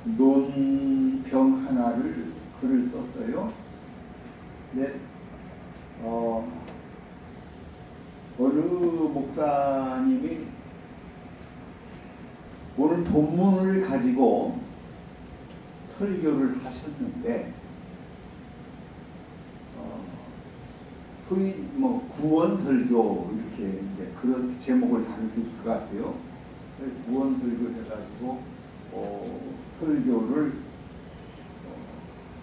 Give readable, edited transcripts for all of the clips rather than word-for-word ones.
논병 하나를 글을 썼어요. 근데 어느 목사님이 오늘 본문을 가지고 설교를 하셨는데 소위 구원 설교 이렇게 이제 그런 제목을 다룰 수 있을 것 같아요. 구원 설교 해가지고 설교를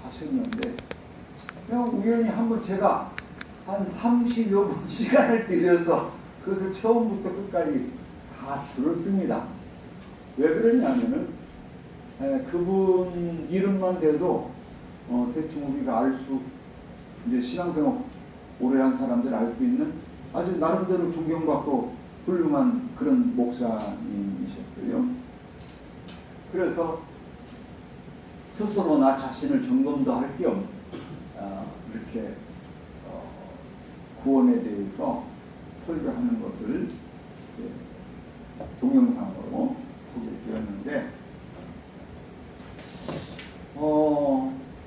하셨는데 그냥 우연히 한번 제가 한 30여 분 시간을 들여서 그것을 처음부터 끝까지 다 들었습니다. 왜 그러냐면은 그분 이름만 대도 대충 우리가 알 수, 이제 신앙생활 오래 한 사람들 알 수 있는 아주 나름대로 존경받고 훌륭한 그런 목사님이셨어요. 그래서 스스로 나 자신을 점검도 할 겸 이렇게 구원에 대해서 설교하는 것을 동영상으로 보게 되었는데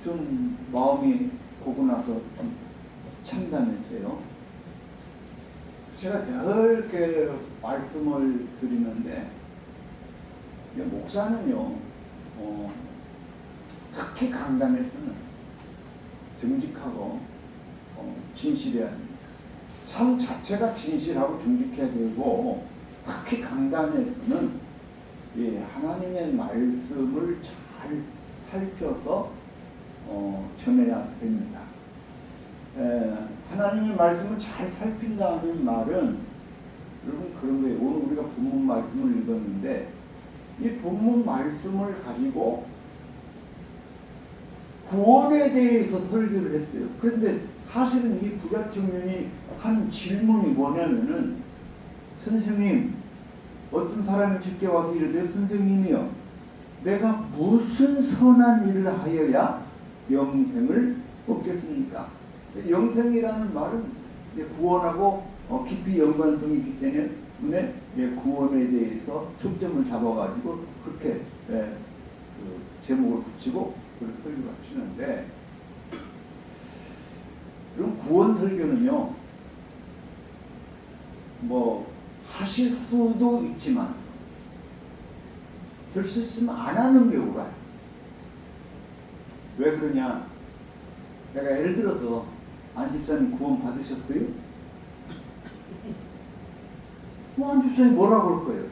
좀 마음이 보고 나서 좀 참담했어요. 제가 이렇게 말씀을 드리는데 목사는요 특히 강단에서는 정직하고 진실해야 합니다. 삶 자체가 진실하고 정직해야 되고 특히 강단에서는 하나님의 말씀을 잘 살펴서 전해야 됩니다. 하나님의 말씀을 잘 살핀다는 말은 여러분 그런 거예요. 오늘 우리가 본문 말씀을 읽었는데 이 본문 말씀을 가지고 구원에 대해서 설교를 했어요. 그런데 사실은 이 부자 청년이 한 질문이 뭐냐면은 선생님, 어떤 사람이 집게 와서 이러대요. 선생님이요, 내가 무슨 선한 일을 하여야 영생을 얻겠습니까? 영생이라는 말은 구원하고 깊이 연관성이 있기 때문에 구원에 대해서 초점을 잡아가지고 그렇게 그 제목을 붙이고 그런 설교를 하시는데, 그럼 구원 설교는요 하실 수도 있지만 될 수 있으면 안 하는 경우가. 왜 그러냐? 내가 예를 들어서 안 집사님 구원 받으셨어요? 안 집사님 뭐라 그럴 거예요?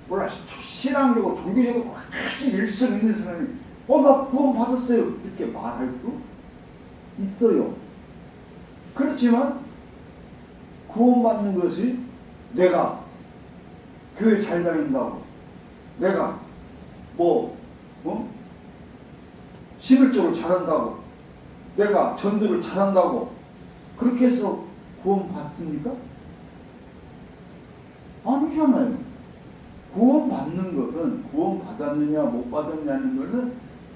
몰라, 신앙적으로 종교적으로 아주 일성 있는 사람이 나 구원 받았어요 이렇게 말할 수 있어요. 그렇지만 구원받는 것이 내가 교회 잘 다닌다고, 내가 신을적으로 잘한다고, 내가 전도를 잘한다고 그렇게 해서 구원받습니까? 아니잖아요. 구원받는 것은, 구원받았느냐 못 받았냐는 것은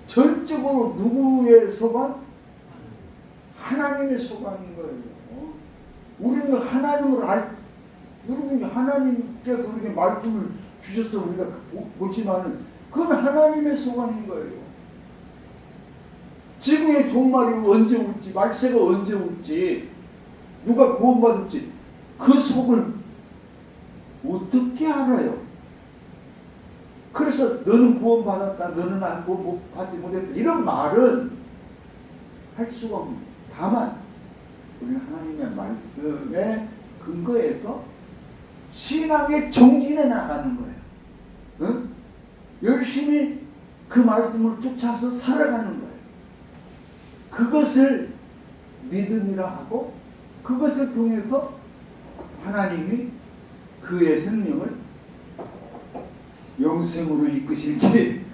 전적으로 누구의 소관? 하나님의 소관인 거예요. 우리는 하나님을 여러분 하나님께서 우리에게 말씀을 주셔서 우리가 보지만은 그건 하나님의 소관인 거예요. 지구의 종말이 언제 올지, 말세가 언제 올지, 누가 구원받을지 그 속을 어떻게 알아요? 그래서 너는 구원받았다, 너는 안 구원받지 못했다 이런 말은 할 수가 없습니다. 다만 우리는 하나님의 말씀에 근거해서 신앙의 정진해 나가는 거예요. 응? 열심히 그 말씀을 쫓아서 살아가는 거예요. 그것을 믿음이라 하고, 그것을 통해서 하나님이 그의 생명을 영생으로 이끄실지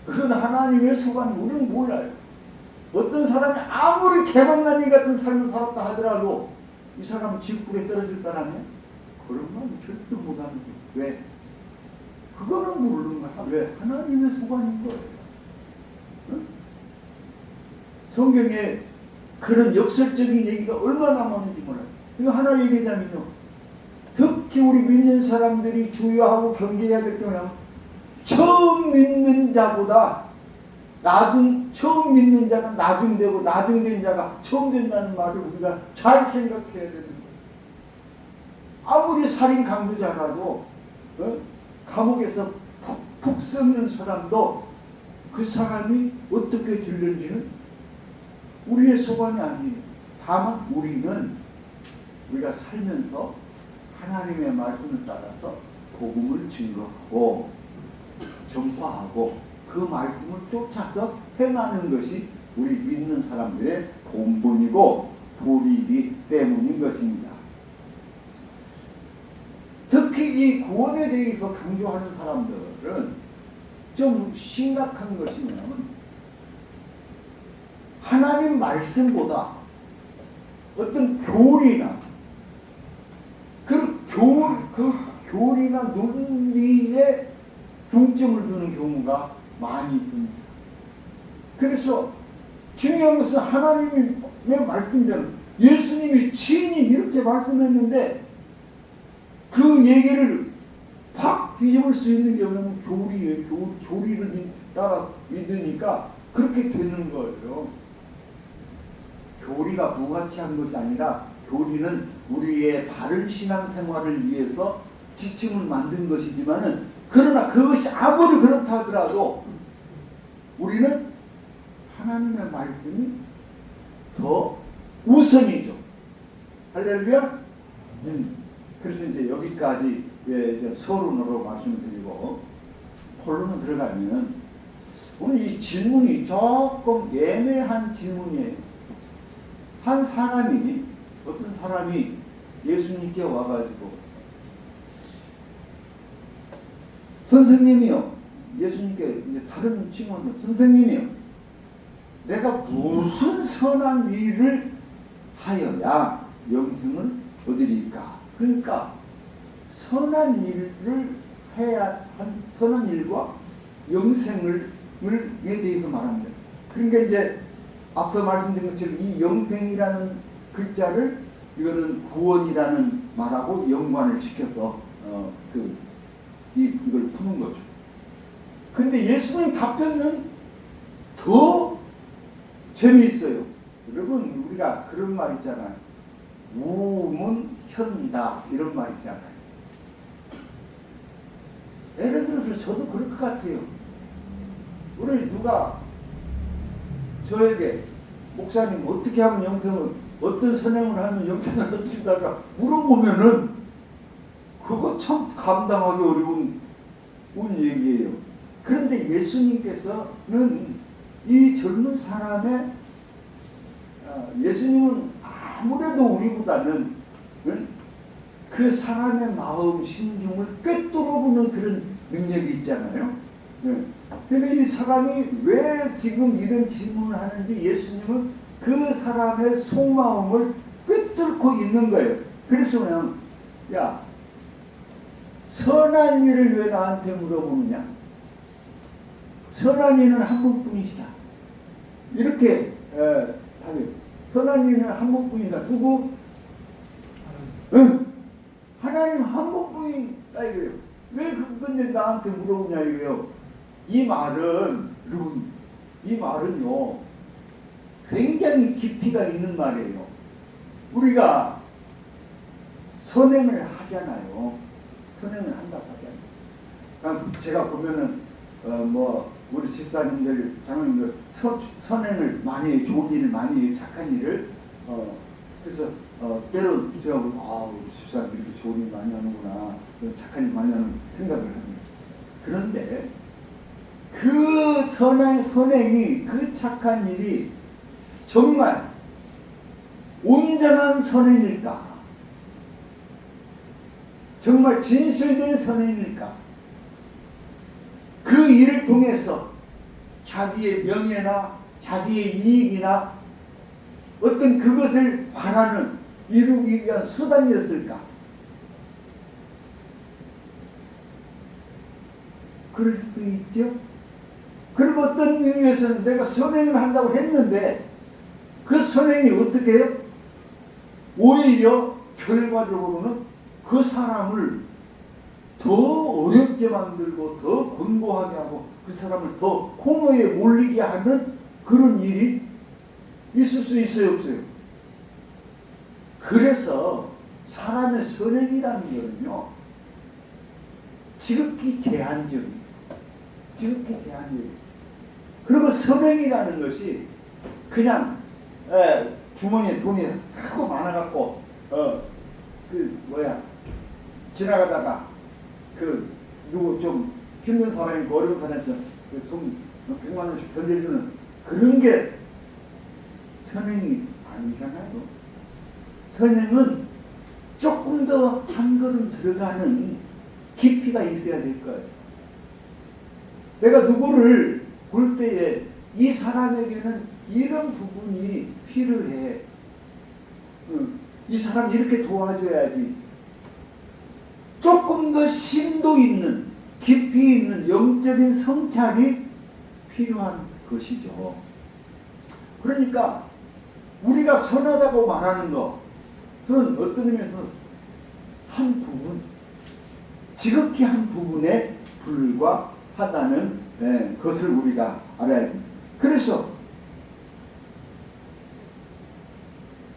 그건 하나님의 소관이 우리는 몰라요. 어떤 사람이 아무리 개방난 일 같은 삶을 살았다 하더라도 이 사람은 지옥불에 떨어질 사람이야? 그런 건 절대 못하는 거예요. 왜? 그거는 모르는 거야. 왜? 하나님의 소관인 거예요. 응? 성경에 그런 역설적인 얘기가 얼마나 많은지 몰라요. 이거 하나 얘기하자면요, 특히 우리 믿는 사람들이 주의하고 경계해야 될 경우는 처음 믿는 자보다 처음 믿는 자가 나중되고 나중된 자가 처음 된다는 말을 우리가 잘 생각해야 되는 거예요. 아무리 살인 강도자라도 감옥에서 푹 썩는 사람도 그 사람이 어떻게 들는지는 우리의 소관이 아니에요. 다만 우리가 살면서 하나님의 말씀을 따라서 복음을 증거하고 전파하고 그 말씀을 쫓아서 행하는 것이 우리 믿는 사람들의 본분이고 도리이기 때문인 것입니다. 특히 이 구원에 대해서 강조하는 사람들은 좀 심각한 것이면 하나님 말씀보다 어떤 교리나 그 교리나 논리에 중점을 두는 경우가 많이 있습니다. 그래서 중요한 것은 하나님의 말씀대로 예수님이 친히 이렇게 말씀했는데 그 얘기를 확 뒤집을 수 있는 게 뭐냐면 교리예요. 교리를 따라 믿으니까 그렇게 되는 거예요. 교리가 무가치한 것이 아니라 교리는 우리의 바른 신앙생활을 위해서 지침을 만든 것이지만은 그러나 그것이 아무리 그렇다 하더라도 우리는 하나님의 말씀이 더 우선이죠. 할렐루야. 그래서 이제 여기까지 이제 서론으로 말씀드리고 본론으로 들어가면 오늘 이 질문이 조금 애매한 질문이에요. 어떤 사람이 예수님께 와가지고 선생님이요, 예수님께 이제 다른 친구한테 선생님이요, 내가 무슨 선한 일을 하여야 영생을 얻으리까? 그러니까 선한 일을 해야 선한 일과 영생에 대해서 말합니다. 그러니까 이제 앞서 말씀드린 것처럼 이 영생이라는 글자를 이거는 구원이라는 말하고 연관을 시켜서 이걸 푸는 거죠. 근데 예수님 답변은 더 재미있어요. 여러분 우리가 그런 말 있잖아요. 우문 현다 이런 말 있잖아요. 예를 들어서 저도 그럴 것 같아요. 우리 누가 저에게 목사님 어떻게 하면 영생을 어떤 선행을 하면 영생을 얻습니다가 물어보면은 그거 참 감당하기 어려운 얘기예요. 그런데 예수님께서는 이 젊은 사람의 예수님은 아무래도 우리보다는 그 사람의 마음 심중을 꿰뚫어보는 그런 능력이 있잖아요. 그러니까 이 사람이 왜 지금 이런 질문을 하는지 예수님은 그 사람의 속마음을 꿰뚫고 있는 거예요. 그래서 그냥 야, 선한 일을 왜 나한테 물어보느냐? 선한 일은 한 번뿐이시다. 이렇게 답해요. 선한 일은 한 번뿐이다. 누구? 하나님 한 번뿐이다 이거예요. 왜 근데 나한테 물어보냐 이거예요. 이 말은요 굉장히 깊이가 있는 말이에요. 우리가 선행을 하잖아요. 선행을 한다고 하잖아요. 제가 보면은 우리 집사님들, 장로님들 선행을 많이 해요. 좋은 일을 많이 해요. 착한 일을. 그래서 때로 제가 보면 우리 집사님 이렇게 좋은 일 많이 하는구나, 착한 일 많이 하는 생각을 합니다. 그런데 그 선행이, 그 착한 일이 정말 온전한 선행일까? 정말 진실된 선행일까? 그 일을 통해서 자기의 명예나 자기의 이익이나 어떤 그것을 바라는, 이루기 위한 수단이었을까? 그럴 수도 있죠. 그리고 어떤 의미에서는 내가 선행을 한다고 했는데 그 선행이 어떻게 해요? 오히려 결과적으로는 그 사람을 더 어렵게 만들고 더 곤고하게 하고 그 사람을 더 공허에 몰리게 하는 그런 일이 있을 수 있어요, 없어요? 그래서 사람의 선행이라는 거는요, 지극히 제한적이에요. 지극히 제한적이에요. 그리고 선행이라는 것이 그냥 주머니에 돈이 하도 많아갖고 지나가다가 누구 좀 힘든 사람이 어려운 사람한테 돈 100만 원씩 던져주는 그런 게 선행이 아니잖아요. 선행은 조금 더 한 걸음 들어가는 깊이가 있어야 될 거예요. 내가 누구를 볼 때에 이 사람에게는 이런 부분이 필요해. 이 사람 이렇게 도와줘야지. 조금 더 심도 있는, 깊이 있는 영적인 성찰이 필요한 것이죠. 그러니까 우리가 선하다고 말하는 것은 어떤 의미에서 한 부분, 지극히 한 부분에 불과하다는 것을 우리가 알아야 됩니다. 그래서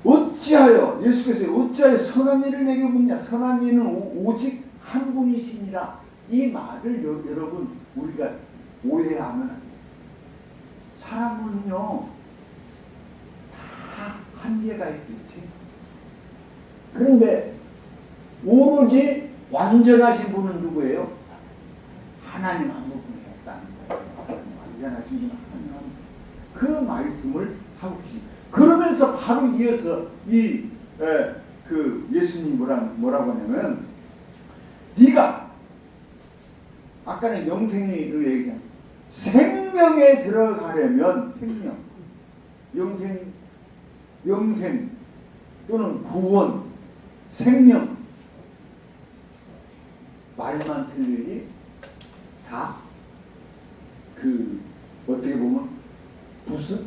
어찌하여 예수께서 어찌하여 선한 일을 내게 묻냐. 선한 이는 오직 한 분이시니라. 이 말을 여러분 우리가 오해하면 안 돼요. 사람은요 다 한계가 있겠지. 그런데 오로지 완전하신 분은 누구예요? 하나님 한 분이었다는 거예요. 완전하신 분은 하나님. 그 말씀을 하고 계십니다. 그러면서 바로 이어서 예수님이 뭐라고 하냐면, 네가 아까는 영생을 얘기했잖아. 생명에 들어가려면 영생 또는 구원, 생명, 말만 틀리니 다 어떻게 보면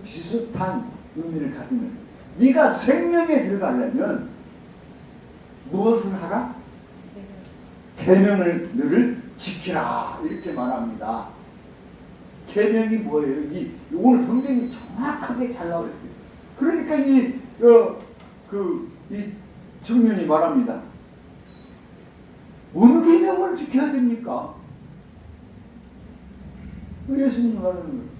비슷한 의미를 가지면, 네가 생명에 들어가려면 무엇을 하라? 계명을 너를 지키라, 이렇게 말합니다. 계명이 뭐예요? 오늘 성경이 정확하게 잘 나와 있어요. 그러니까 이 청년이 말합니다. 어느 계명을 지켜야 됩니까? 예수님이 말하는 거예요.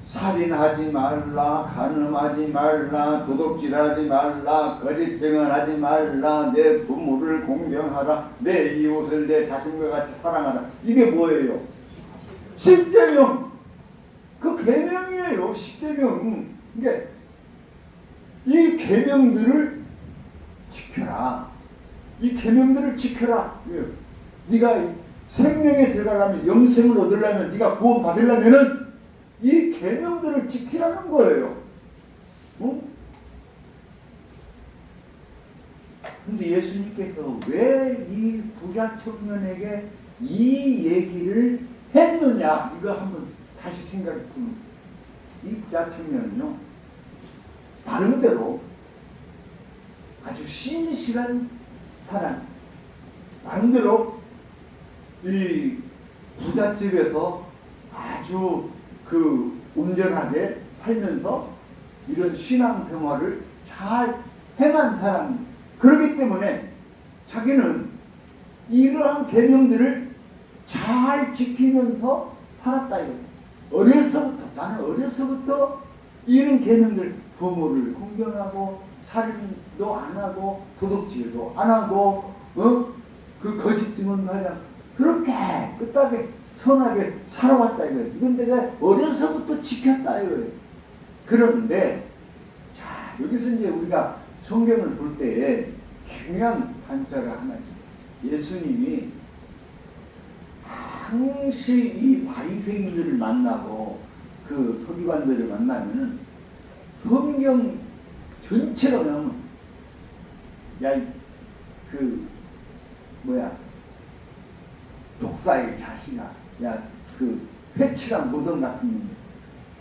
살인하지 말라, 간음하지 말라, 도둑질하지 말라, 거짓 증언하지 말라, 내 부모를 공경하라, 내 이웃을 내 자신과 같이 사랑하라. 이게 뭐예요? 10계명. 그 계명이에요. 10계명. 그러니까 이 계명들을 지켜라. 이 계명들을 지켜라. 네가 생명에 들어가려면, 영생을 얻으려면, 네가 구원 받으려면은 이 계명들을 지키라는 거예요. 근데 예수님께서 왜 이 부자 청년에게 이 얘기를 했느냐, 이거 한번 다시 생각해 보면, 이 부자 청년은요, 나름대로 아주 신실한 사람, 나름대로 이 부잣집에서 아주 온전하게 살면서 이런 신앙생활을 잘 행한 사람, 그렇기 때문에 자기는 이러한 계명들을 잘 지키면서 살았다 이거예요. 나는 어려서부터 이런 계명들, 부모를 공경하고 살인도 안 하고 도둑질도 안 하고 거짓 증언도 하지 않고 그렇게 끝까지 선하게 살아왔다 이거예요. 이건 내가 어려서부터 지켰다 이거예요. 그런데 자, 여기서 이제 우리가 성경을 볼 때에 중요한 단서가 하나 있습니다. 예수님이 항시 이 바리새인들을 만나고 그 서기관들을 만나면은 성경 전체로 나오면, 야, 독사의 자식아, 야, 회칠한 무덤 같은 놈,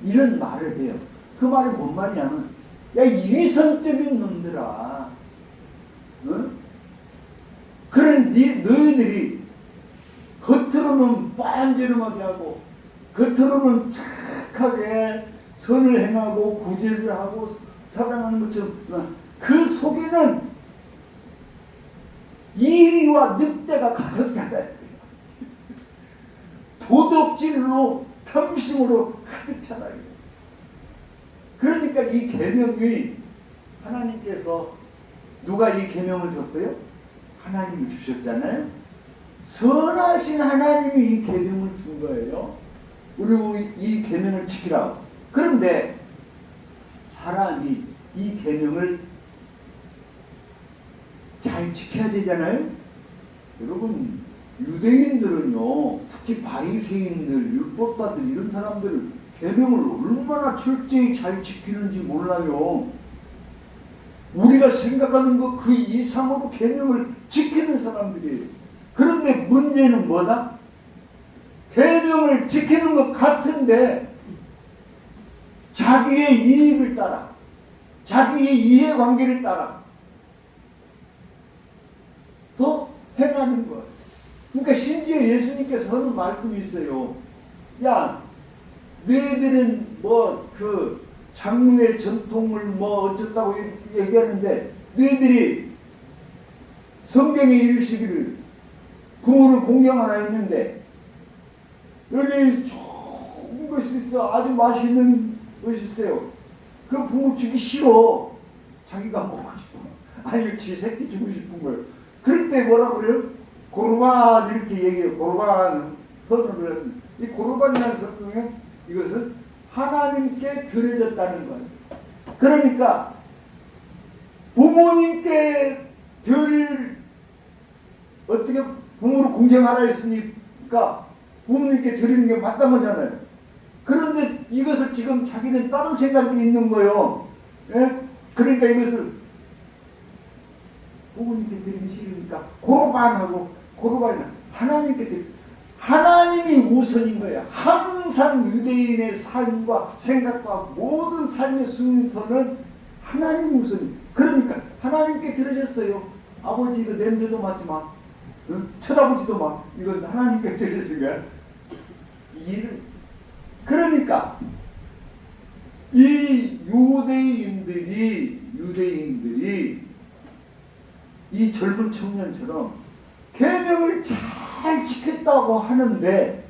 이런 말을 해요. 그 말이 뭔 말이냐면, 야, 이위성적인 놈들아, 응? 그런 너희들이 겉으로는 빤지름하게 하고 겉으로는 착하게 선을 행하고 구제를 하고 사랑하는 것처럼 그 속에는 이리와 늑대가 가득잖아요. 도덕질로 탐심으로 가득잖아요. 그러니까 이 계명이 하나님께서 누가 이 계명을 줬어요? 하나님이 주셨잖아요. 선하신 하나님이 이 계명을 준 거예요. 우리 이 계명을 지키라고. 그런데 사람이 이 계명을 잘 지켜야 되잖아요. 여러분, 유대인들은요, 특히 바리새인들, 율법사들 이런 사람들 계명을 얼마나 철저히 잘 지키는지 몰라요. 우리가 생각하는 것 그 이상으로 계명을 지키는 사람들이에요. 그런데 문제는 뭐다? 계명을 지키는 것 같은데 자기의 이익을 따라, 자기의 이해관계를 따라 더 행하는 거예요. 그러니까 심지어 예수님께서 하는 말씀이 있어요. 야, 너희들은 뭐 그 장로의 전통을 뭐 어쩌다고 얘기하는데 너희들이 성경에 이르시기를 부모를 공경하라 했는데 여기 좋은 것이 있어. 아주 맛있는 것이 있어요. 그 부모 주기 싫어. 자기가 먹고 싶어. 아니 지 새끼 주고 싶은 거예요. 그럴 때 뭐라 그래요? 고르반 이렇게 얘기해요. 고르반 선언을. 이 고르반이라는 성경에 이것은 하나님께 드려졌다는 거예요. 그러니까 부모님께 드릴 어떻게 부모를 공경하라 했으니까 부모님께 드리는 게 맞다는 거잖아요. 그런데 이것을 지금 자기는 다른 생각이 있는 거예요. 예? 그러니까 이것을 부모님께 드리기 싫으니까 고르반하고 고르반이나 하나님께 드리고 하나님이 우선인 거예요. 항상 유대인의 삶과 생각과 모든 삶의 순서는 하나님이 우선이에요. 그러니까 하나님께 드려졌어요. 아버지 이거 냄새도 맡지 마. 응? 쳐다보지도 마. 이건 하나님께 드려진 거야. 그러니까 이 유대인들이 이 젊은 청년처럼 계명을 잘 지켰다고 하는데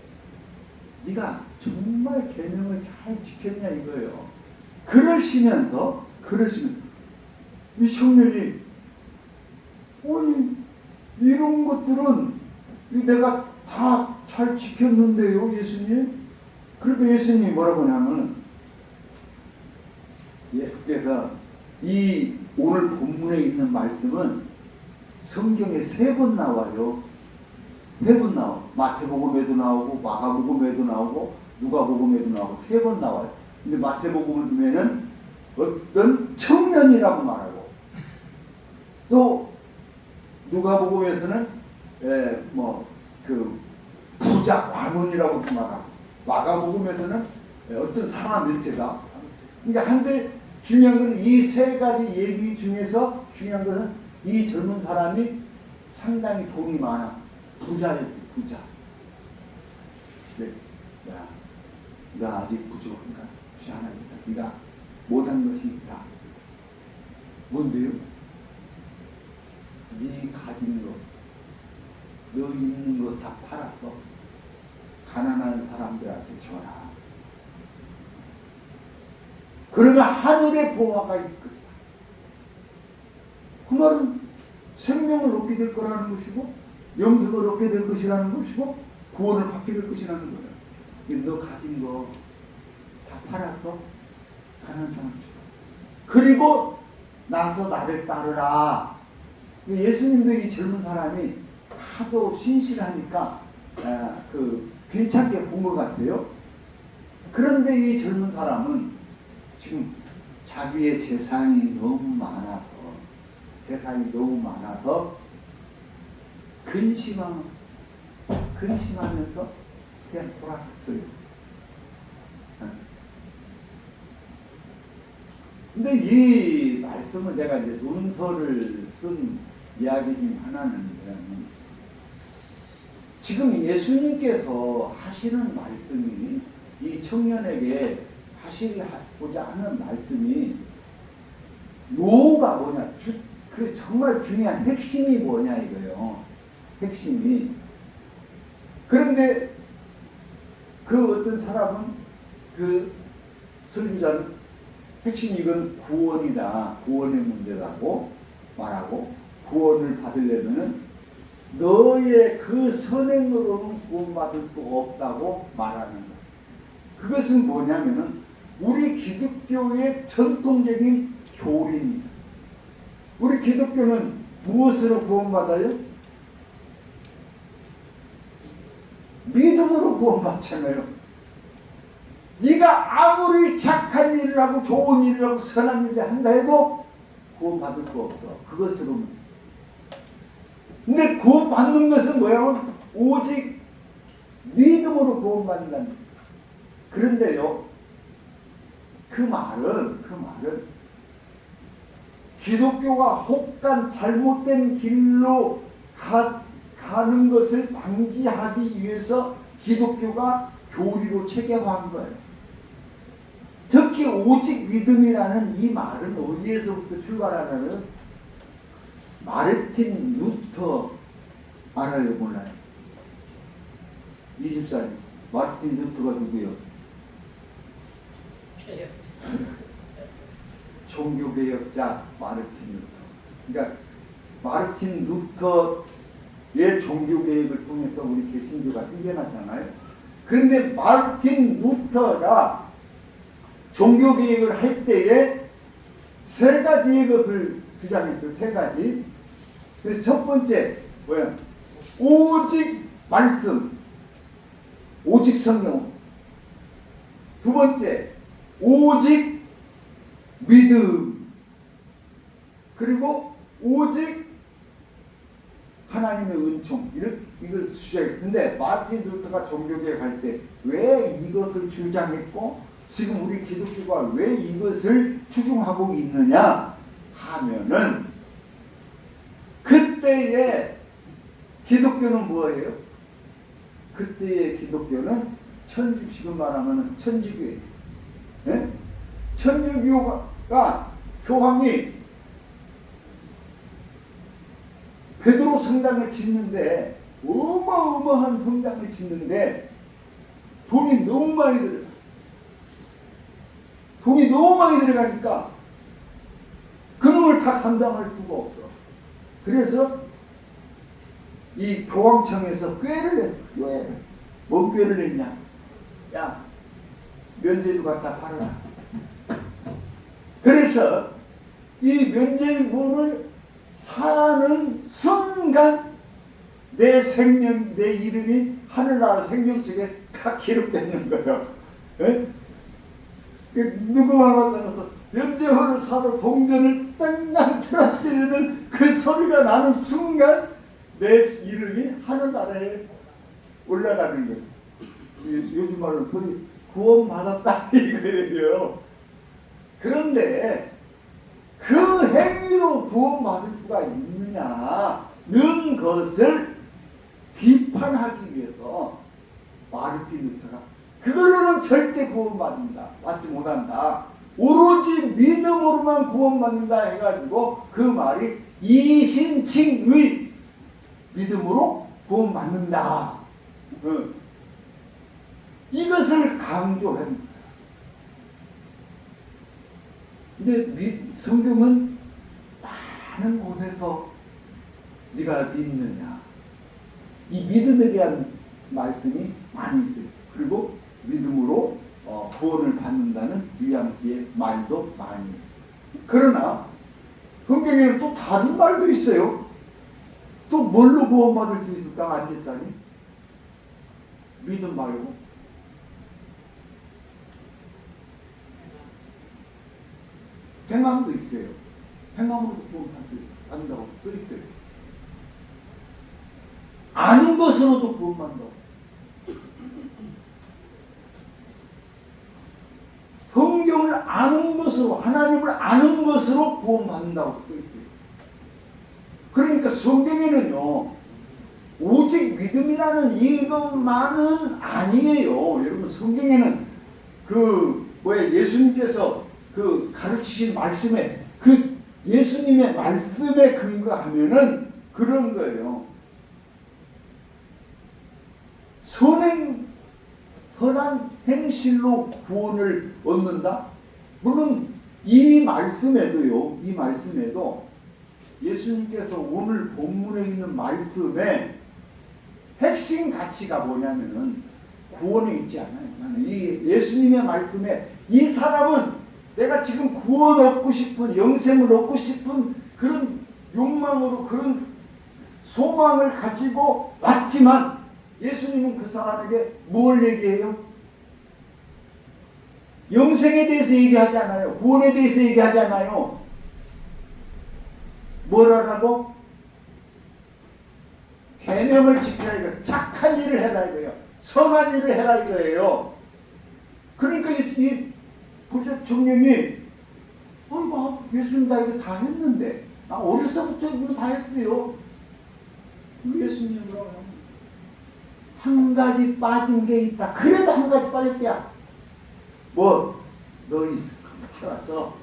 네가 정말 계명을 잘 지켰냐 이거예요. 그러시면 이 청년이 아니 이런 것들은 내가 다 잘 지켰는데요 예수님. 그러니까 예수님이 뭐라고 하냐면 예수께서 이 오늘 본문에 있는 말씀은 성경에 3번 나와요. 3번 나와. 마태복음에도 나오고 마가복음에도 나오고 누가복음에도 나오고 3번 나와요. 근데 마태복음을 보면은 어떤 청년이라고 말하고 또 누가복음에서는 그 부자 관원이라고 말하고 마가복음에서는 어떤 사람 일체다. 그러니까 한데 중요한 것은 이 3가지 얘기 중에서 중요한 것은 이 젊은 사람이 상당히 돈이 많아. 부자예요, 부자. 네. 야, 네가 아직 부족한가? 혹시 하나 있다. 네가 못한 것이 있다. 뭔데요? 네 가진 거, 너 있는 거 다 팔아서 가난한 사람들한테 줘라. 그러면 하늘의 보화가 있을 것이다. 그 말은 생명을 얻게 될 거라는 것이고 영생을 얻게 될 것이라는 것이고 구원을 받게 될 것이라는 거예요. 너 가진 거 다 팔아서 가난한 사람 줘. 그리고 나서 나를 따르라. 예수님도 이 젊은 사람이 하도 신실하니까 괜찮게 본 것 같아요. 그런데 이 젊은 사람은 지금 자기의 재산이 너무 많아서 근심하면서 그냥 돌아갔어요. 근데 이 말씀을 내가 이제 논설을 쓴 이야기 중 하나는 지금 예수님께서 하시는 말씀이 이 청년에게 하시고자 하는 말씀이 노가 뭐냐, 그 정말 중요한 핵심이 뭐냐 이거예요. 핵심이. 그런데 그 어떤 사람은 그 설교자는 핵심이 이건 구원이다, 구원의 문제라고 말하고, 구원을 받으려면은 너의 그 선행으로는 구원받을 수 없다고 말하는 거예요. 그것은 뭐냐면은 우리 기독교의 전통적인 교리입니다. 우리 기독교는 무엇으로 구원받아요? 믿음으로 구원받잖아요. 네가 아무리 착한 일을 하고 좋은 일을 하고 선한 일을 한다 해도 구원받을 수 없어. 그것으로는. 근데 구원받는 것은 뭐야? 오직 믿음으로 구원받는다는 거예요. 그런데요, 그 말은 기독교가 혹간 잘못된 길로 가는 것을 방지하기 위해서 기독교가 교리로 체계화한 거예요. 특히 오직 믿음이라는 이 말은 어디에서부터 출발하냐면 마르틴 루터 알아요? 몰라요? 이 집사님, 마르틴 루터가 누구요? 종교개혁자 마르틴 루터. 그러니까 마르틴 루터의 종교개혁을 통해서 우리 개신교가 생겨났잖아요. 그런데 마르틴 루터가 종교개혁을 할 때에 세 가지의 것을 주장했어요. 세 가지. 그래서 첫 번째 뭐야? 오직 말씀, 오직 성경. 두 번째 오직 믿음. 그리고 오직 하나님의 은총. 이걸 주장했는데 마틴 루터가 종교개혁 할 때 왜 이것을 주장했고 지금 우리 기독교가 왜 이것을 추종하고 있느냐 하면은 그때의 기독교는 뭐예요? 그때의 기독교는 지금 말하면 천주교예요. 네? 천주교가 교황이 베드로 성당을 짓는데 어마어마한 성당을 짓는데 돈이 너무 많이 들어가니까 그놈을 다 감당할 수가 없어. 그래서 이 교황청에서 꾀를 냈어. 꾀를. 뭔 꾀를 냈냐? 야, 면제부 갖다 팔아라. 그래서 이 면제부를 사는 순간 내 생명, 내 이름이 하늘나라 생명책에 다 기록되는 거예요. 에? 누구만 만나서 면제부를 사러 동전을 땅땅 떨어뜨리는 그 소리가 나는 순간 내 이름이 하늘나라에 올라가는 거예요. 요즘 말로 소리 구원받았다 이거예요. 그런데 그 행위로 구원받을 수가 있느냐는 것을 비판하기 위해서 마르틴 루터가 그걸로는 절대 구원받는다, 받지 못한다, 오로지 믿음으로만 구원받는다 해가지고 그 말이 이신칭의 믿음으로 구원받는다. 이것을 강조합니다. 근데 성경은 많은 곳에서 네가 믿느냐, 이 믿음에 대한 말씀이 많이 있어요. 그리고 믿음으로 구원을 받는다는 뉘앙스의 말도 많이 있어요. 그러나 성경에는 또 다른 말도 있어요. 또 뭘로 구원받을 수 있을까? 안제사님? 믿음 말고 행함도 있어요. 행함으로도 구원받는다고 써 있어요. 아는 것으로도 구원받는다고. 성경을 아는 것으로, 하나님을 아는 것으로 구원받는다고 써 있어요. 그러니까 성경에는요, 오직 믿음이라는 이것만은 아니에요. 여러분, 성경에는 예수님께서 가르치신 말씀에, 예수님의 말씀에 근거하면은 그런 거예요. 선한 행실로 구원을 얻는다? 물론 이 말씀에도 예수님께서 오늘 본문에 있는 말씀에 핵심 가치가 뭐냐면은 구원에 있지 않아요. 이 예수님의 말씀에 이 사람은 내가 지금 구원 얻고 싶은, 영생을 얻고 싶은 그런 욕망으로, 그런 소망을 가지고 왔지만 예수님은 그 사람에게 뭘 얘기해요? 영생에 대해서 얘기하지 않아요. 구원에 대해서 얘기하지 않아요. 뭐라고? 계명을 지키라 이거예요. 착한 일을 해라 이거예요. 선한 일을 해라 이거예요. 그러니까 이 부자 청년이 예수님 나 이거 다 했는데, 나 어려서부터 이거 다 했어요. 예수님은 한 가지 빠진 게 있다. 그래도 한 가지 빠졌대야. 너희 살아서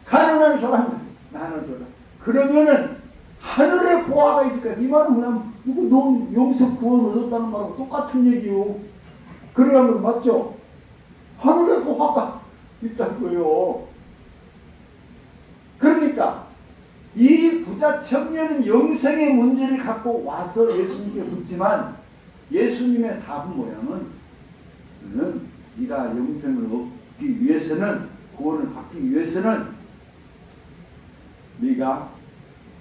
가난한 사람들 나눠줘라. 그러면은 하늘에 보화가 있을 거야. 이 말은 뭐냐면 이거 너 여기서 구원 얻었다는 말하고 똑같은 얘기요. 그래가면 맞죠? 하늘에 보화가 있다고요. 그러니까 이 부자 청년은 영생의 문제를 갖고 와서 예수님께 묻지만 예수님의 답은 뭐냐면 네가 영생을 얻기 위해서는, 구원을 받기 위해서는 네가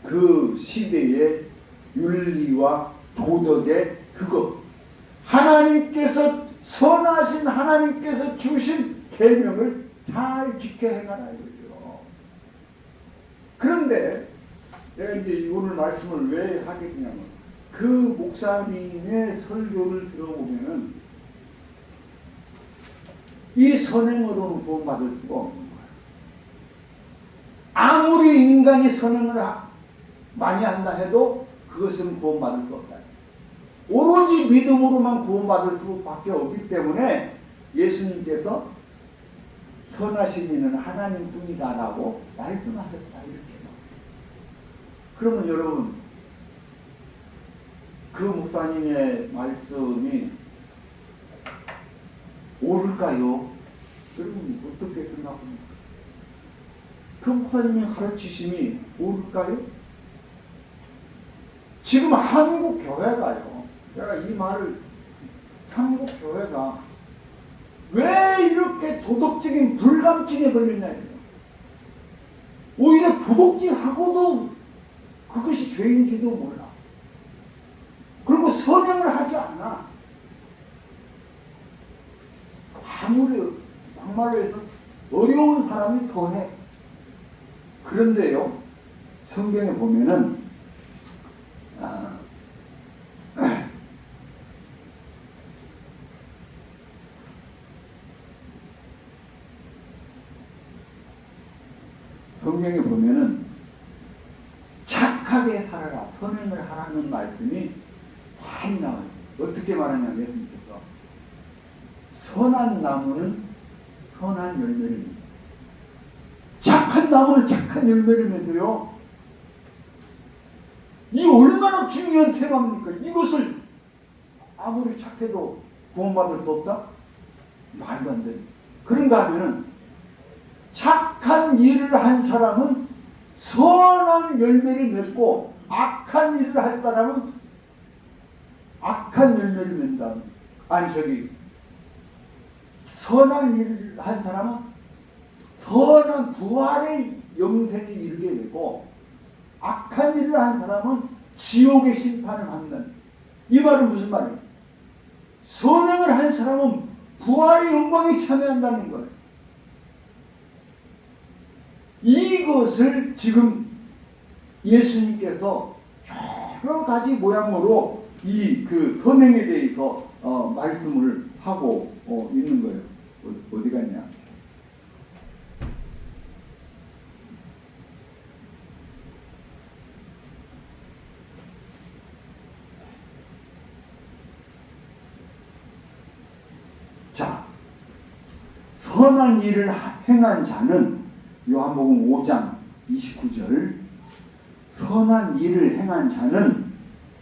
그 시대의 윤리와 도덕의 하나님께서, 선하신 하나님께서 주신 계명을 잘 지켜 행하라 이거죠. 그런데 내가 이제 오늘 말씀을 왜 하겠냐면 그 목사님의 설교를 들어보면은 이 선행으로는 구원받을 수가 없는 거예요. 아무리 인간이 선행을 많이 한다 해도 그것은 구원받을 수 없다. 오로지 믿음으로만 구원받을 수밖에 없기 때문에 예수님께서 선하신 이는 하나님뿐이다라고 말씀하셨다 이렇게. 그러면 여러분, 그 목사님의 말씀이 옳을까요? 여러분 어떻게 생각합니까? 그 목사님의 가르치심이 옳을까요? 지금 한국 교회가요, 내가 이 말을, 한국 교회가 왜 이렇게 도덕적인 불감증에 걸렸냐고요. 오히려 도덕질하고도 그것이 죄인지도 몰라. 그리고 선행을 하지 않아. 아무리 막말로 해서 어려운 사람이 더해. 그런데요, 성경에 보면은 성경에 보면은 착하게 살아라, 선행을 하라는 말씀이 많이 나와요. 어떻게 말하냐면 예수님께서 선한 나무는 선한 열매를 맺어요. 착한 나무는 착한 열매를 맺어요. 이 얼마나 중요한 테마입니까? 이것을 아무리 착해도 구원받을 수 없다? 말도 안 됩니다. 그런가 하면은 착한 일을 한 사람은 선한 열매를 맺고 악한 일을 할 사람은 악한 열매를 맺는다. 선한 일을 한 사람은 선한 부활의 영생에 이르게 되고 악한 일을 한 사람은 지옥의 심판을 받는. 이 말은 무슨 말이에요? 선행을 한 사람은 부활의 영광에 참여한다는 거예요. 이것을 지금 예수님께서 여러 가지 모양으로 이 선행에 대해서 말씀을 하고 있는 거예요. 어디 갔냐? 자, 선한 일을 행한 자는 요한복음 5장 29절 선한 일을 행한 자는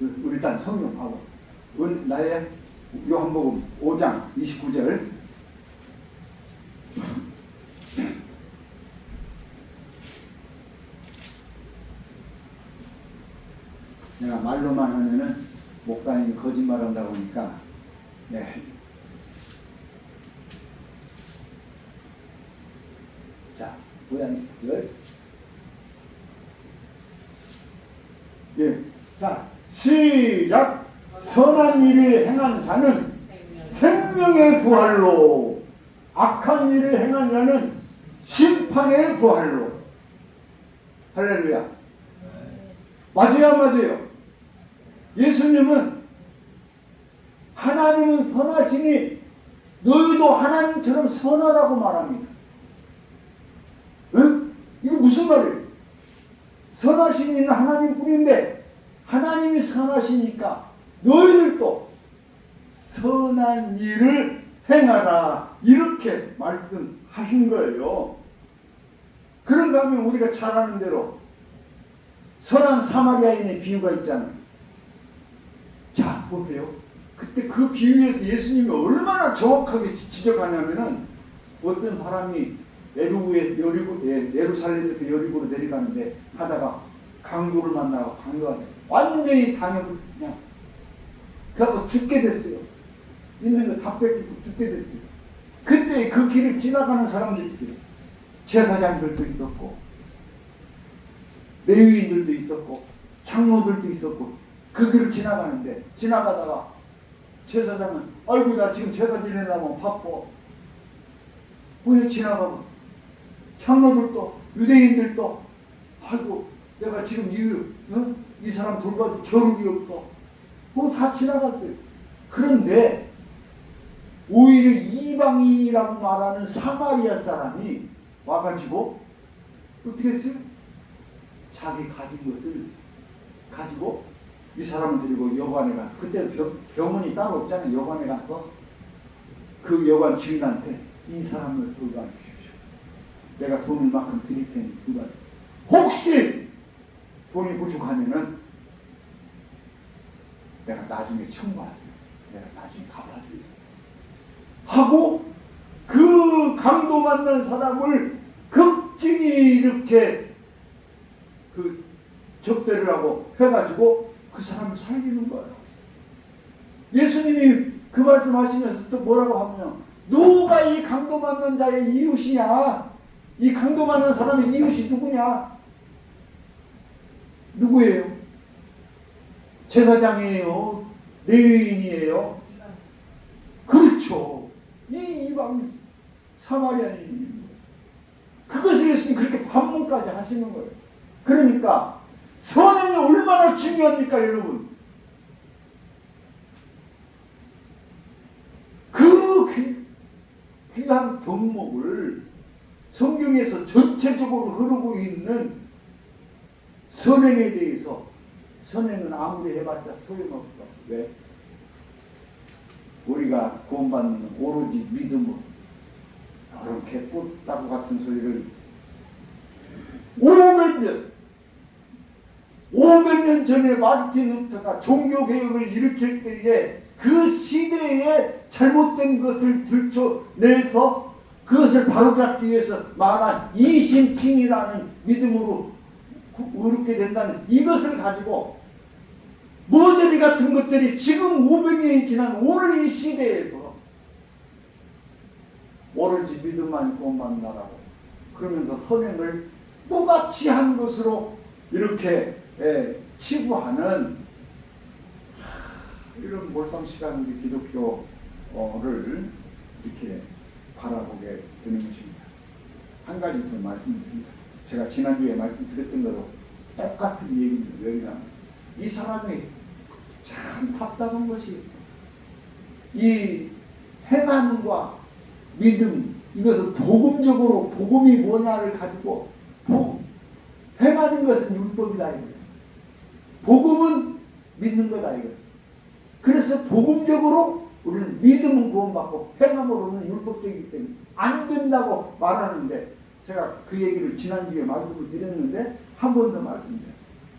우리 일단 성경하고 나의 요한복음 5장 29절 내가 말로만 하면은 목사님이 거짓말한다고 하니까 네. 자, 고양이 예. 자, 시작. 선한 일을 행한 자는 생명의 부활로, 악한 일을 행한 자는 심판의 부활로. 할렐루야. 맞아요, 맞아요. 예수님은 하나님은 선하시니 너희도 하나님처럼 선하라고 말합니다. 응? 이게 무슨 말이에요? 선하신 이는 하나님뿐인데 하나님이 선하시니까 너희들도 선한 일을 행하라 이렇게 말씀하신 거예요. 그런가 하면 우리가 잘 아는 대로 선한 사마리아인의 비유가 있잖아요. 자, 보세요. 그때 그 비유에서 예수님이 얼마나 정확하게 지적하냐면은 어떤 사람이 예루살렘에서 여리고로 내려가는데 가다가 강도를 만나고 강도한테 완전히 당해버렸어요. 그냥 그래서 죽게 됐어요. 있는 거 다 뺏기고 죽게 됐어요. 그때 그 길을 지나가는 사람들이 있어요. 제사장들도 있었고 레위인들도 있었고 장로들도 있었고 그 길을 지나가다가 제사장은 아이고 나 지금 제사 지내려면 바빠. 왜 지나가고 장로들도 유대인들도 아이고 내가 지금 이 사람 돌봐도 겨루기 없어. 다 지나갔어요. 그런데 오히려 이방인이라고 말하는 사마리아 사람이 와가지고 어떻게 했어요? 자기 가진 것을 가지고 이 사람을 데리고 여관에 가서 그때 병원이 따로 없잖아요. 여관에 가서 그 여관 주인한테 이 사람을 돌봐 주십시오. 내가 돈을 만큼 드릴 테니 돌봐. 혹시 돈이 부족하면은 내가 나중에 청구할게요. 내가 나중에 갚아드리겠습니다. 하고 그 강도 만난 사람을 극진히 이렇게 그 접대를 하고 해가지고 그 사람을 살리는 거예요. 예수님이 그 말씀하시면서 또 뭐라고 하면 누가 이 강도 만난 자의 이웃이냐? 이 강도 만난 사람의 이웃이 누구냐? 누구예요? 제사장이에요? 레위인이에요? 그렇죠. 이 이방 사마리아인입니다. 그것을 예수님이 그렇게 반문까지 하시는 거예요. 그러니까 선행이 얼마나 중요합니까, 여러분? 그 귀한 덕목을 성경에서 전체적으로 흐르고 있는 선행에 대해서 선행은 아무리 해봤자 소용없어. 왜? 우리가 구원받는 오로지 믿음으로 이렇게 꽃다구 같은 소리를 500년 전에 마르틴 루터가 종교개혁을 일으킬 때에 그 시대에 잘못된 것을 들춰내서 그것을 바로잡기 위해서 말한 이심칭이라는 믿음으로 의롭게 된다는 이것을 가지고 머저리 같은 것들이 지금 500년이 지난 오늘 이 시대에서 오로지 믿음만 구원받는다라고 그러면서 선행을 똑같이 한 것으로 이렇게 치부하는 이런 몰상식한 우리 기독교를 이렇게 바라보게 되는 것입니다. 한 가지 좀 말씀드립니다. 제가 지난주에 말씀드렸던 거로 똑같은 얘기입니다. 왜냐하면 이 사람이 참 답답한 것이 이 행함과 믿음 이것을 복음적으로 복음이 뭐냐를 가지고 행하는 것은 율법이다 이거예요. 복음은 믿는 거다 이거예요. 그래서 복음적으로 우리는 믿음은 구원받고 행함으로는 율법적이기 때문에 안 된다고 말하는데, 제가 그 얘기를 지난주에 말씀을 드렸는데 한 번 더 말씀드려요.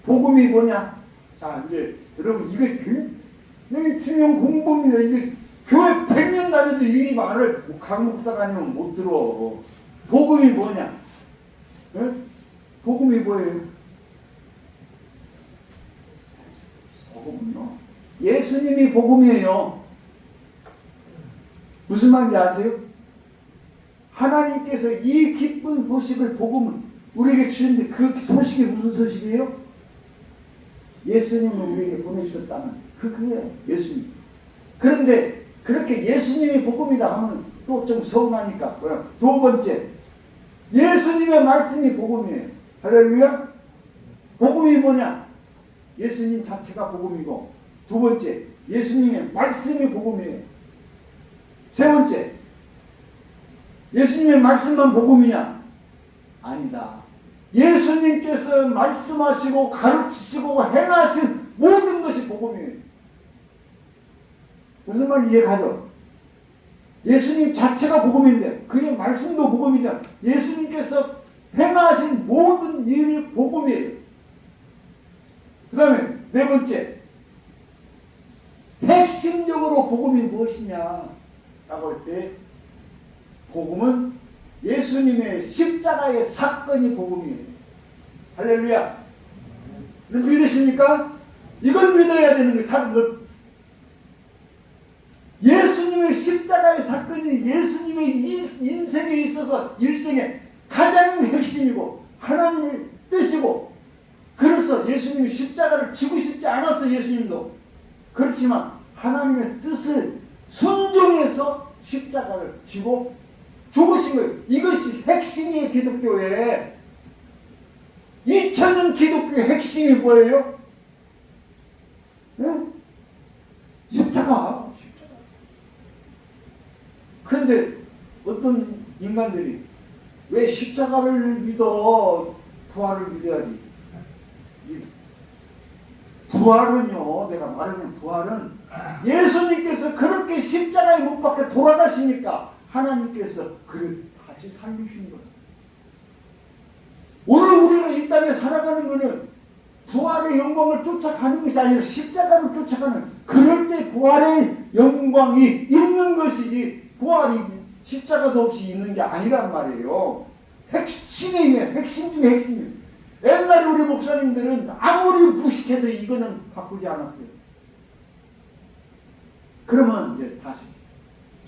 복음이 뭐냐? 자, 이제 여러분 이게 굉장히 중요한 공부입니다. 이게 교회 100년 다녀도 이 말을 강 목사가 아니면 못 들어. 복음이 뭐냐? 네? 복음이 뭐예요? 복음은요, 예수님이 복음이에요. 무슨 말인지 아세요? 하나님께서 이 기쁜 소식을, 복음을 우리에게 주셨는데 그 소식이 무슨 소식이에요? 예수님을 우리에게 보내주셨다는 그거예요. 예수님. 그런데 그렇게 예수님이 복음이다 하면 또 좀 서운하니까 뭐야? 두 번째, 예수님의 말씀이 복음이에요. 할렐루야. 복음이 뭐냐? 예수님 자체가 복음이고, 두 번째, 예수님의 말씀이 복음이에요. 세 번째, 예수님의 말씀만 복음이냐? 아니다. 예수님께서 말씀하시고 가르치시고 행하신 모든 것이 복음이에요. 무슨 말인지 이해가죠? 예수님 자체가 복음인데 그의 말씀도 복음이죠. 예수님께서 행하신 모든 일이 복음이에요. 그 다음에 네 번째, 핵심적으로 복음이 무엇이냐 라고 할 때, 복음은 예수님의 십자가의 사건이 복음이에요. 할렐루야. 믿으십니까? 이걸 믿어야 되는 게 다른 것. 예수님의 십자가의 사건이 예수님의 인생에 있어서 일생의 가장 핵심이고 하나님의 뜻이고, 그래서 예수님이 십자가를 지고 싶지 않았어. 예수님도. 그렇지만 하나님의 뜻을 순종해서 십자가를 지고 죽으신 거예요. 이것이 핵심이에요. 기독교의 2000년 기독교의 핵심이 뭐예요? 네? 십자가. 그런데 어떤 인간들이 왜 십자가를 믿어? 부활을 믿어야지. 부활은요, 내가 말하면 부활은 예수님께서 그렇게 십자가에 못 박혀 돌아가시니까 하나님께서 그를 다시 살리신 거예요. 오늘 우리가 이 땅에 살아가는 것은 부활의 영광을 쫓아가는 것이 아니라 십자가를 쫓아가는, 그럴 때 부활의 영광이 있는 것이지 부활이 십자가도 없이 있는 게 아니란 말이에요. 핵심이에요. 핵심 중에 핵심이에요. 옛날에 우리 목사님들은 아무리 무식해도 이거는 바꾸지 않았어요. 그러면 이제 다시,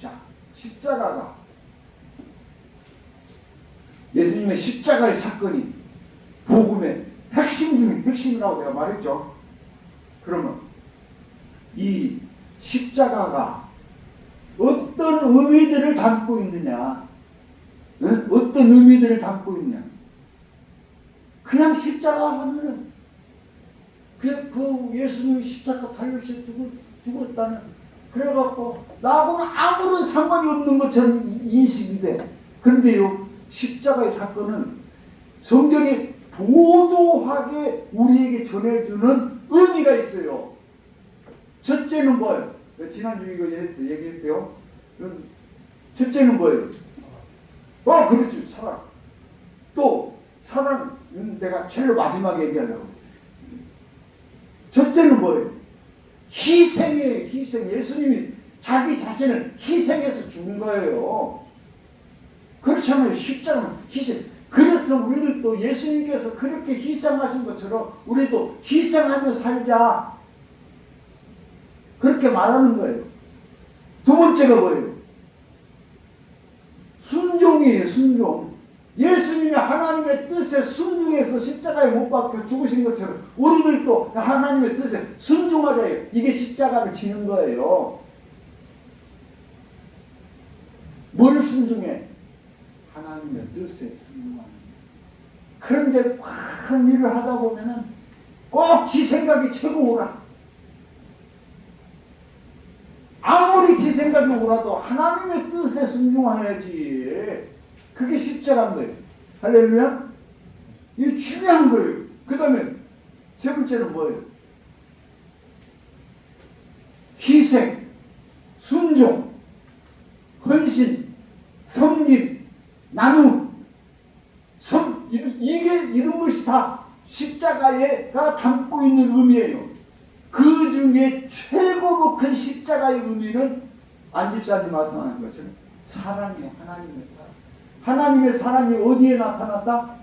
자, 십자가가, 예수님의 십자가의 사건이 복음의 핵심 중에 핵심이라고 내가 말했죠. 그러면 이 십자가가 어떤 의미들을 담고 있느냐? 응? 어떤 의미들을 담고 있냐? 그냥 십자가 하면은 그 예수님이 십자가 달려서 죽었다는, 그래갖고 나하고는 아무런 상관이 없는 것처럼 인식이 돼. 그런데요, 십자가의 사건은 성경에 도도하게 우리에게 전해주는 의미가 있어요. 첫째는 뭐예요? 지난주에 이거 얘기했어요. 첫째는 뭐예요? 그렇지, 사랑. 또 사랑, 내가 제일 마지막에 얘기하려고. 첫째는 뭐예요? 희생이에요. 희생. 예수님이 자기 자신을 희생해서 죽은 거예요. 그렇잖아요. 십자가는 희생. 그래서 우리를 또 예수님께서 그렇게 희생하신 것처럼 우리도 희생하며 살자, 그렇게 말하는 거예요. 두 번째가 뭐예요? 순종이에요. 순종. 예수님이 하나님의 뜻에 순종해서 십자가에 못 박혀 죽으신 것처럼 우리들도 하나님의 뜻에 순종하자요. 이게 십자가를 지는 거예요. 뭘 순종해? 하나님의 뜻에 순종하는 거예요. 그런데 큰 일을 하다 보면은 꼭 지 생각이 최고라. 아무리 지 생각이 오라도 하나님의 뜻에 순종해야지. 그게 십자가인 거예요. 할렐루야? 이게 중요한 거예요. 그 다음에 세 번째는 뭐예요? 희생, 순종, 헌신, 섬김, 나눔, 이런 것이 다 십자가가 담고 있는 의미예요. 그 중에 최고로 큰 십자가의 의미는 안집사님 말씀하는 것처럼 사랑이에요. 하나님의 사랑. 하나님의 사랑이 어디에 나타났다?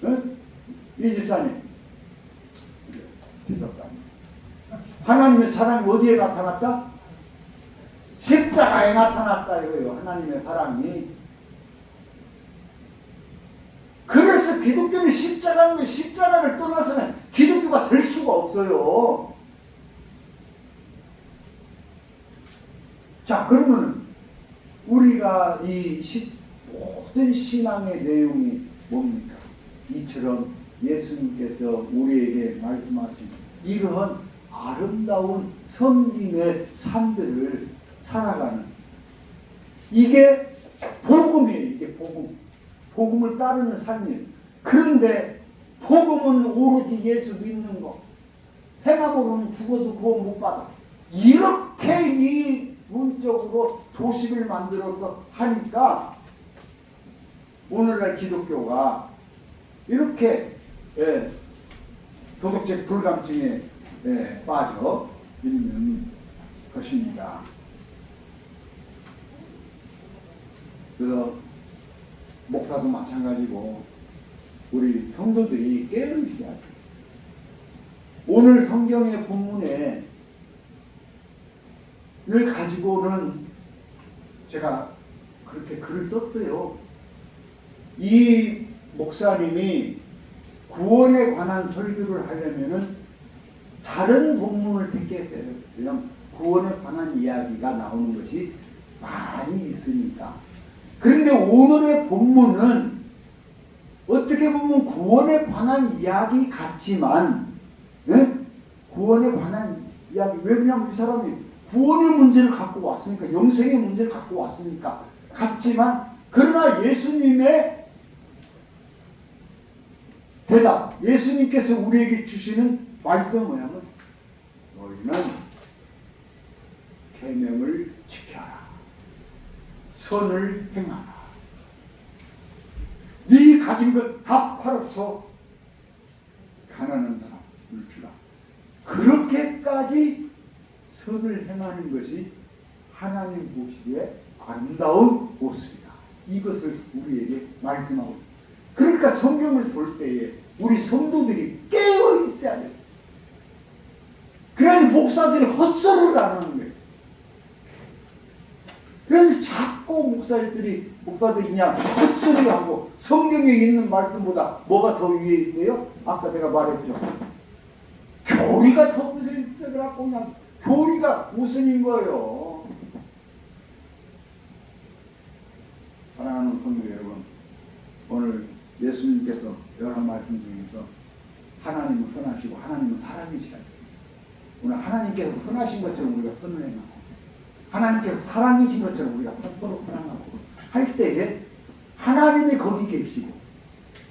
응? 이 집사님. 하나님의 사랑이 어디에 나타났다? 십자가에 나타났다 이거예요. 하나님의 사랑이. 그래서 기독교는 십자가를 떠나서는 기독교가 될 수가 없어요. 자, 그러면 우리가 모든 신앙의 내용이 뭡니까? 이처럼 예수님께서 우리에게 말씀하신 이러한 아름다운 섬김의 삶들을 살아가는 이게 복음이에요. 이게 복음을 따르는 삶이에요. 그런데 복음은 오로지 예수 믿는 거. 행함으로는 죽어도 구원 못 받아. 이렇게 이 문적으로 도식을 만들어서 하니까 오늘날 기독교가 이렇게 도덕적 불감증에 빠져 있는 것입니다. 그래서 목사도 마찬가지고 우리 성도들이 깨어있어야 돼요. 오늘 성경의 본문에 를 가지고는 제가 그렇게 글을 썼어요. 이 목사님이 구원에 관한 설교를 하려면은 다른 본문을 택했어요. 왜냐하면 구원에 관한 이야기가 나오는 것이 많이 있으니까. 그런데 오늘의 본문은 어떻게 보면 구원에 관한 이야기 같지만, 구원에 관한 이야기. 왜냐하면 이 사람이 구원의 문제를 갖고 왔으니까, 영생의 문제를 갖고 왔으니까 같지만, 그러나 예수님의 대답, 예수님께서 우리에게 주시는 말씀은 뭐냐면 너희는 계명을 지켜라. 선을 행하라. 네 가진 것 다 팔아서 가난한 사람을 주라. 그렇게까지 선을 행하는 것이 하나님 보시기에 아름다운 모습이다. 이것을 우리에게 말씀하고 있습니다. 그러니까 성경을 볼 때에 우리 성도들이 깨어 있어야 돼요. 그래야지 목사들이 헛소리를 안 하는 거예요. 그래서 자꾸 목사들이 그냥 헛소리하고 성경에 있는 말씀보다 뭐가 더 위에 있어요? 아까 내가 말했죠. 교리가 더 우선 있어갖고 그냥 교리가 우선인 거예요. 사랑하는 성도 여러분, 오늘 예수님께서 여러 말씀 중에서 하나님은 선하시고 하나님은 사랑이시라. 오늘 하나님께서 선하신 것처럼 우리가 선을 행하고 하나님께서 사랑이신 것처럼 우리가 서로 사랑하고 할 때에 하나님이 거기 계시고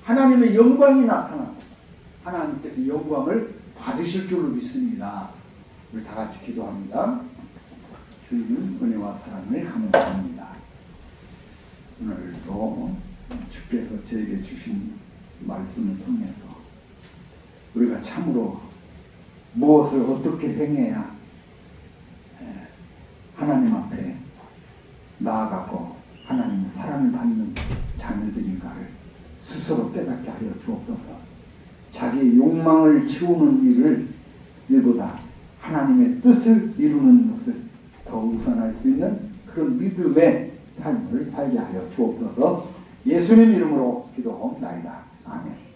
하나님의 영광이 나타나고 하나님께서 영광을 받으실 줄로 믿습니다. 우리 다 같이 기도합니다. 주님 은혜와 사랑을 감사합니다. 오늘도 주께서 저에게 주신 말씀을 통해서 우리가 참으로 무엇을 어떻게 행해야 하나님 앞에 나아가고 하나님 사랑을 받는 자녀들인가를 스스로 깨닫게 하여 주옵소서. 자기의 욕망을 채우는 일보다 하나님의 뜻을 이루는 것을 더 우선할 수 있는 그런 믿음의 삶을 살게 하여 주옵소서. 예수님 이름으로 기도하옵나이다. 아멘.